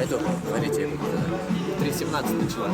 Это, говорите, 3.17 начала.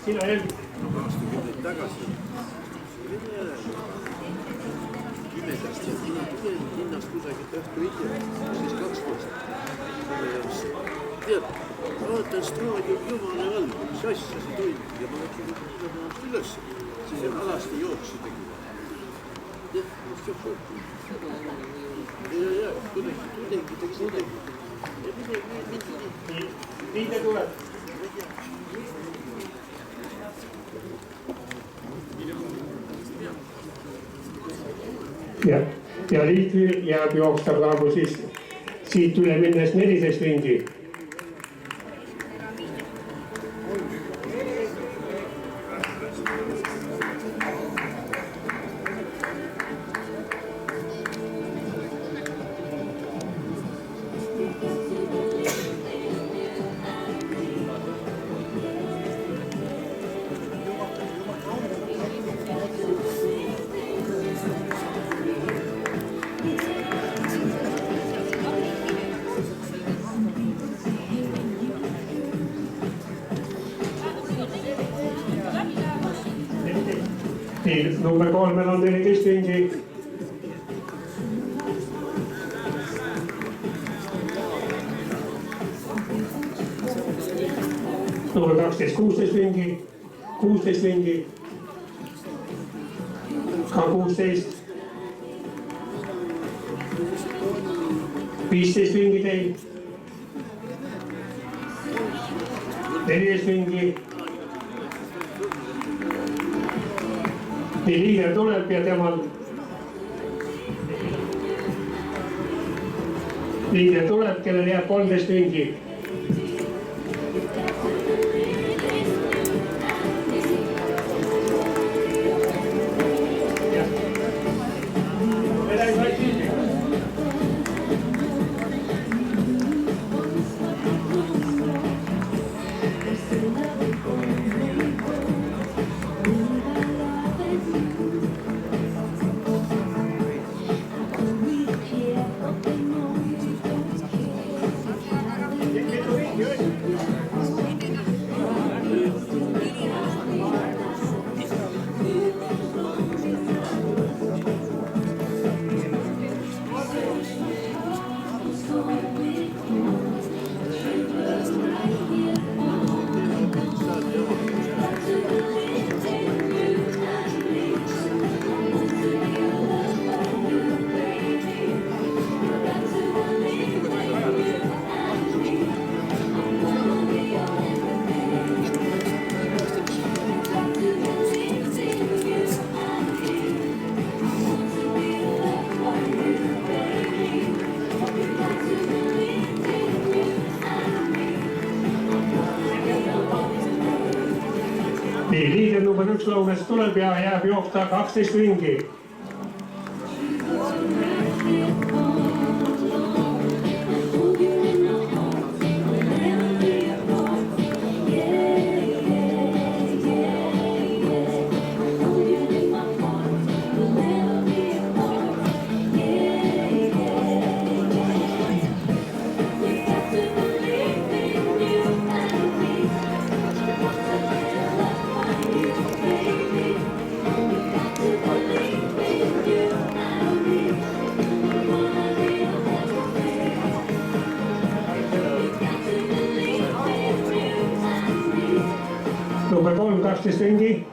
Sina Helmi. Aastakümneid tagasi pimedast ja mina tulen linnast kusagilt õhtu hiljem, siis 12. Tead, vaatan staadion jumala all, mis asja see toimub ja ma läksin linnast üles, siis alasti jooksidagi. Jah, mis jooksid. Ja, tudengid. Viide tuleb. Ja liitril jääb jooksta praegu siis siit üle minnes 14 ringi. Number 3 on 14 ringi. Number 12, 16 ringi. 16 ringi. Ka 16. 15 ringi teil. 14 ringi. Nii liider tuleb ja temal liider tuleb, kellel jääb 13 ringi. Nii, liider number 1 Lõunes tuleb ja jääb jooksta 12 ringi. Number 3, 12 ringi.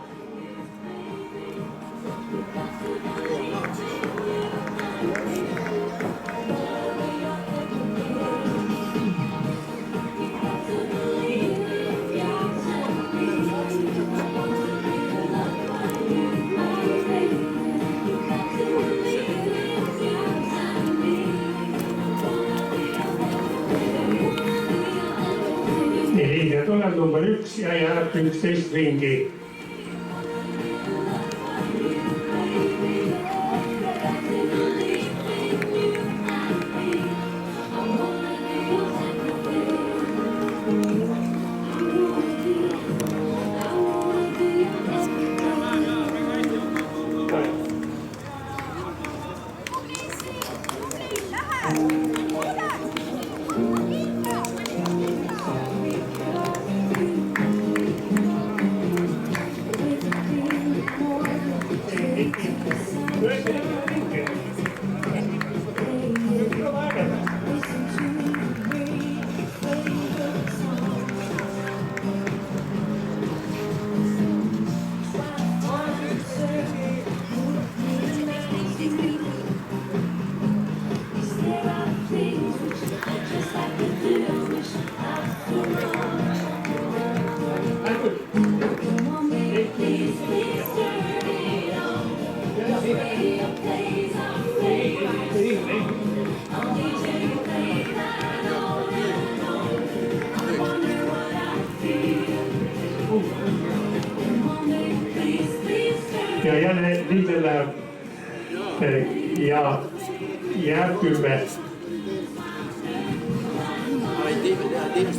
number 1 ja jääb 11 ringi. Ja jälleen liitellään ja jää 10. Ai, Davis.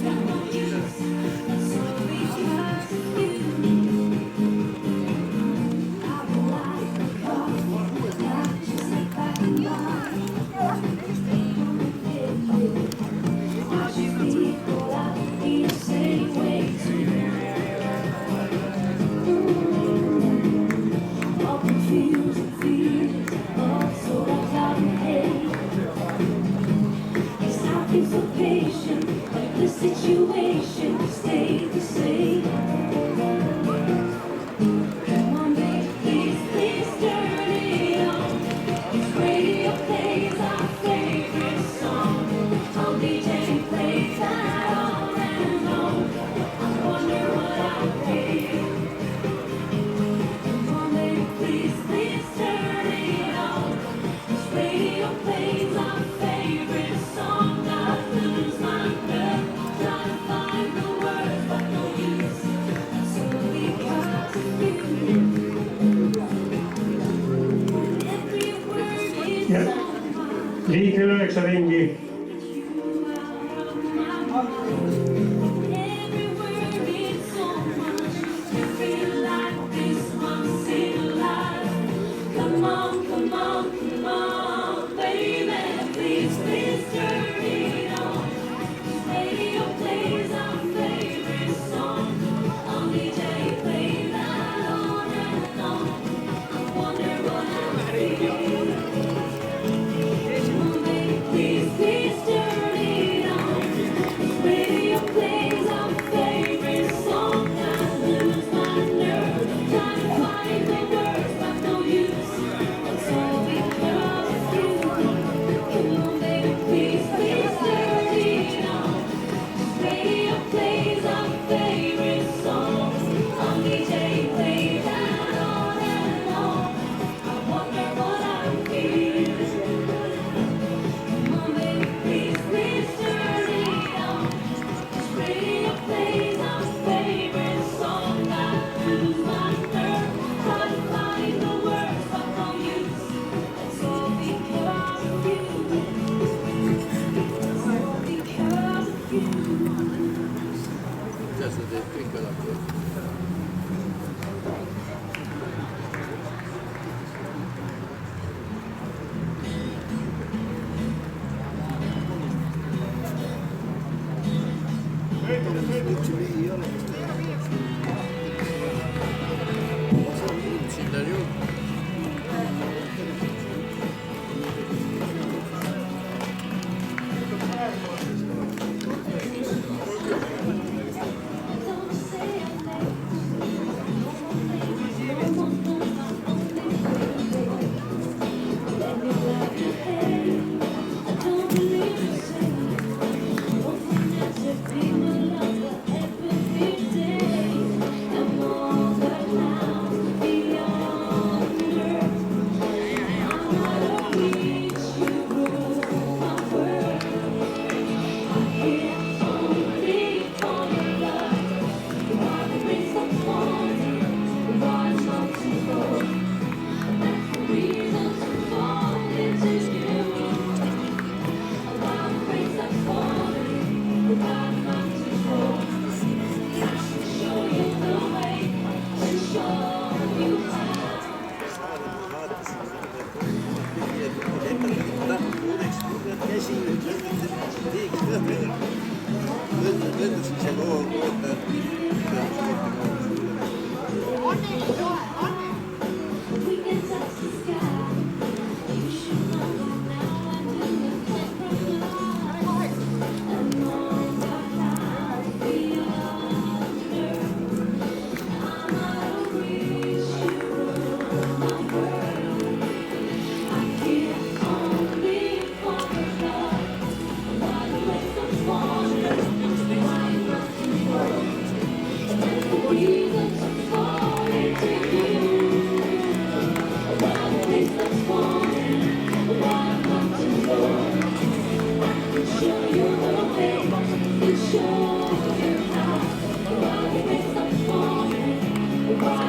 The situation stayed the same. Come on, baby, please turn it on. This radio plays our favorite song. Oh, DJ plays that on and on. I wonder what I feel. Come on, baby, please turn it on. This radio plays our favorite song. I lose my breath. Trying to find the words, but no use. So we got to do. Every word is Ja on my liike 9 ringi. every word is so much. To feel like this one's in alive. Come on, come on, come on, baby. Please turn it on. Radio plays our favorite song. On DJ play that on and on. I wonder what I feel. Come on, baby, please lendasin ise kogu aeg We can touch the sky. You should know now and then you can't run away. And all the clouds beyond earth. I'm out of reach, you rule my world. I keep on being falling in love. Why the waves of falling? Why not to fall? And the reasons of falling to you. Why the waves of falling? Why not to fall? I can show you the way. And show you how. Why the waves of falling? Why not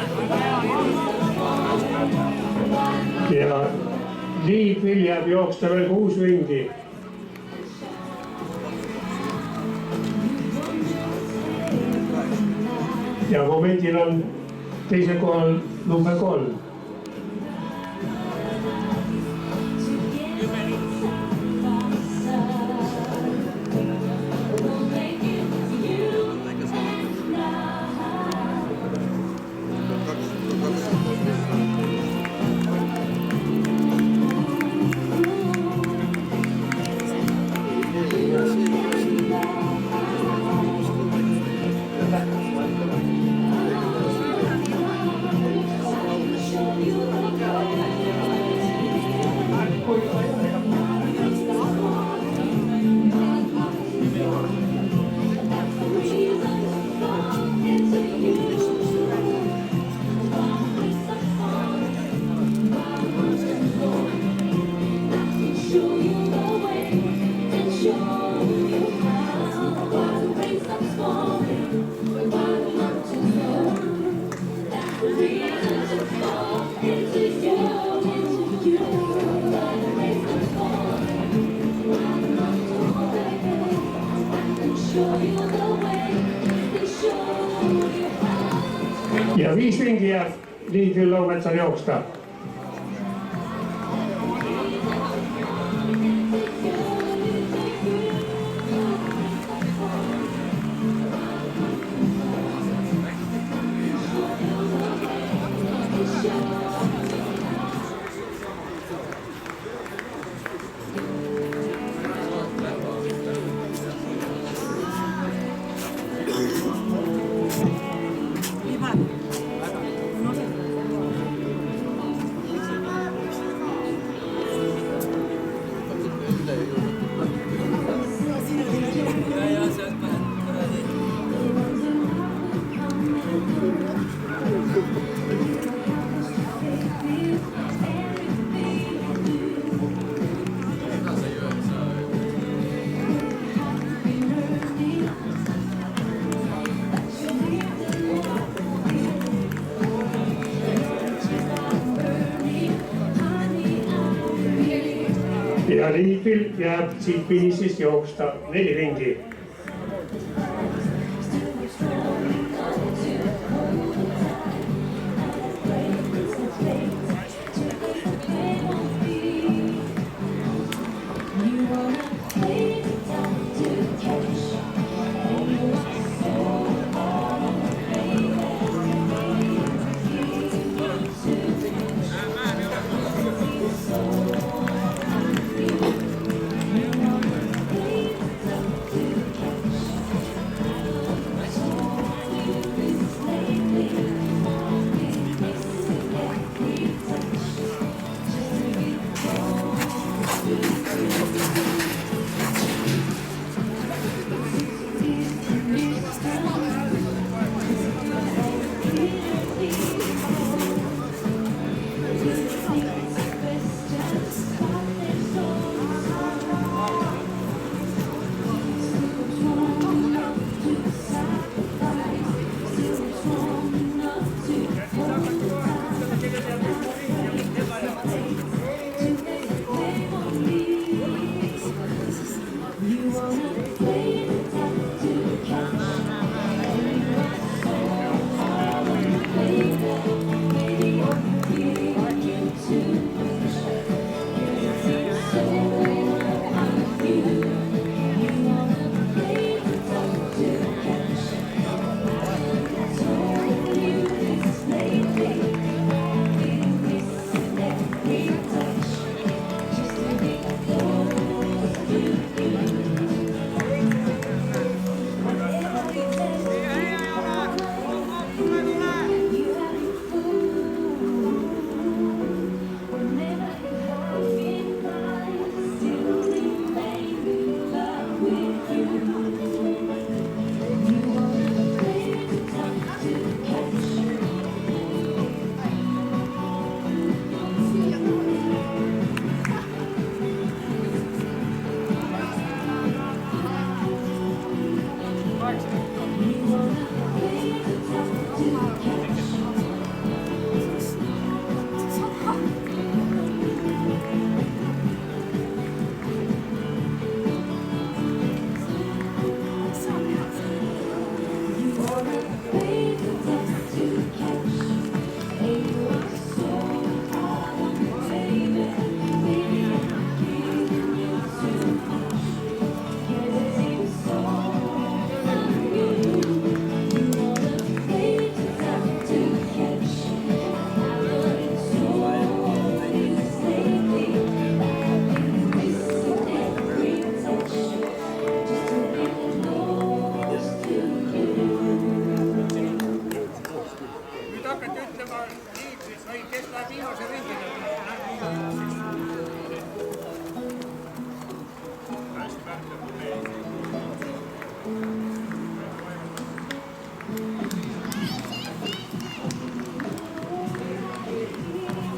to fall? And the reasons of Ja Liivil jääb jooksta veel 6 ringi. Ja momendil on teisel kohal number 3. Ja 5 ringi jääb Liivil Loometsal jooksta. Ja Liivil jääb siit finišist jooksta 4 ringi.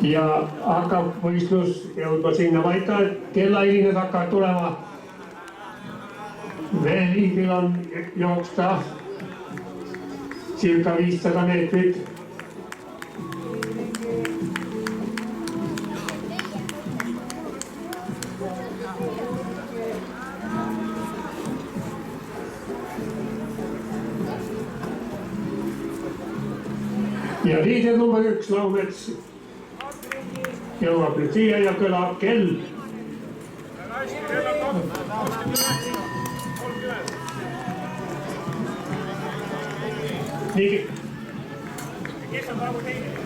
Ja hakkab võistlus jõudma sinna paika, et kellailinad hakkavad tulema. Veel liigil on jooksta circa 500 meetrit. Ja liider number 1 Laumets jõuab nüüd siia ja kõlab kell. Nii. Kes on praegu teine?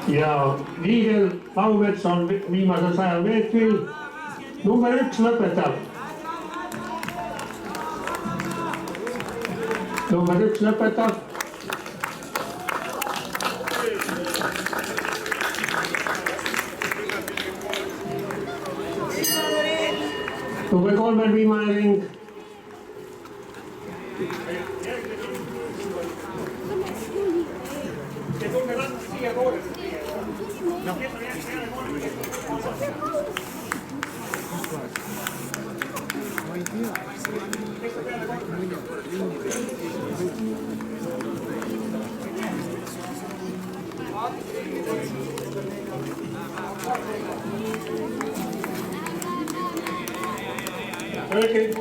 Ja liider Laumets on viimasel 100 meetril. Number 1 lõpetab. Number 1 lõpetab. Number 3 viimane ring. Okay.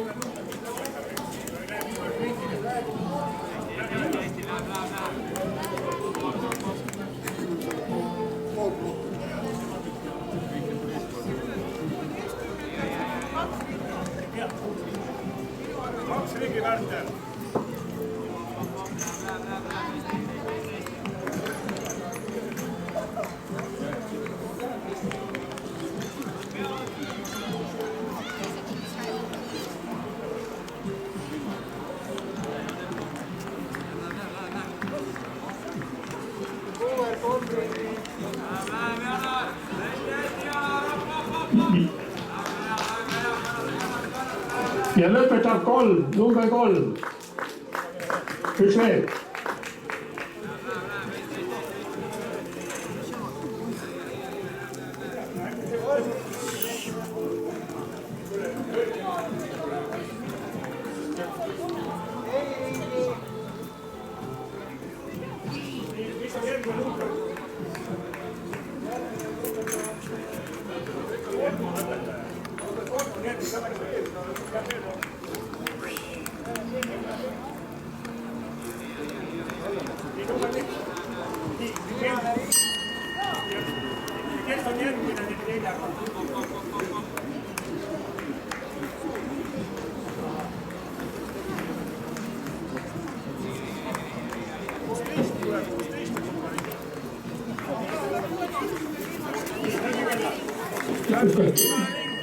Ja lõpetab 3, number 3. Üks veel.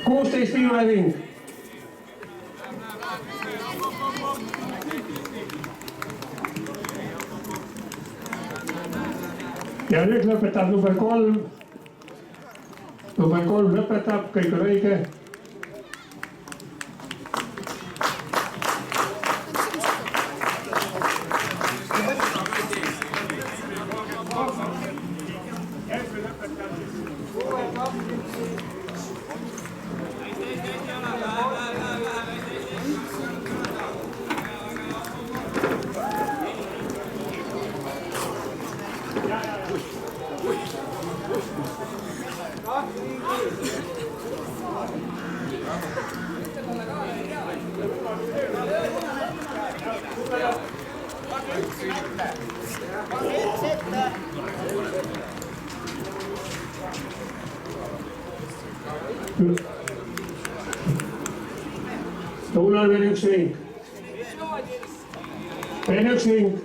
Kuusteist viimane ring. Ja nüüd lõpetab number 3. Number 3 lõpetab, kõik on õige. Tuulal veel üks ring. Veel üks ring.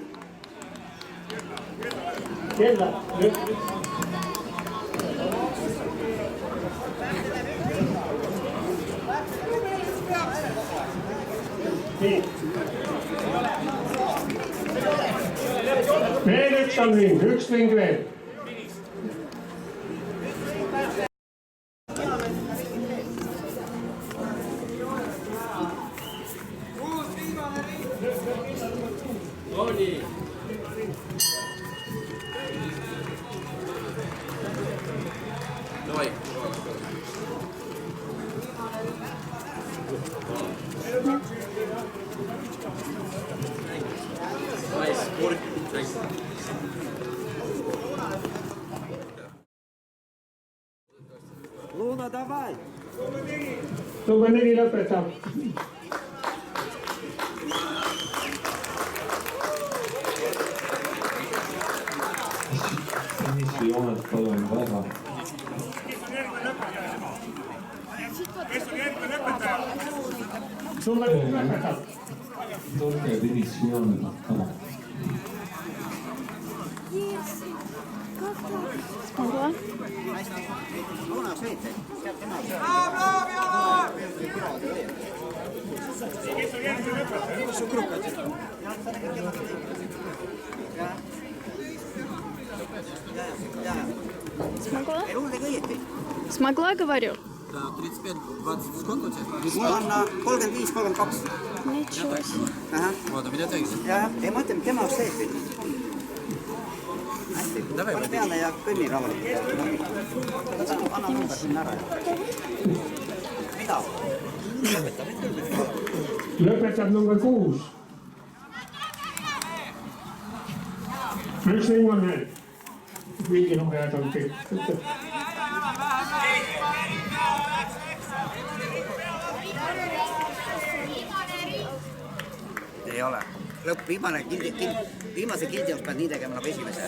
Kella. Nii. Veel üks on ring, üks ring veel. Давай. Давай, спорь. Luna, давай! Number 4 lõpetab. Jooned palun väga. Number 6 lõpetab. Tulge divisioonid ära. Смогла? Luna, sõita! Смогла? Ei luule õieti. Смогла, говорю. Да, 35-20. Сколько у тебя? Mul on 35-32. Ничего себе. Ahah. Вот, у меня так же. Ja, ei ma ütlen, tema sõita. Hästi, Davai, pane peale ja kõnni rahulikult. Anna number sinna ära. Mida? Lõpetab number 6. Üks ring on veel. Ringilugejad on kõik. Ei ole. Lõpp, viimase kildi jaoks pead nii tegema nagu esimese.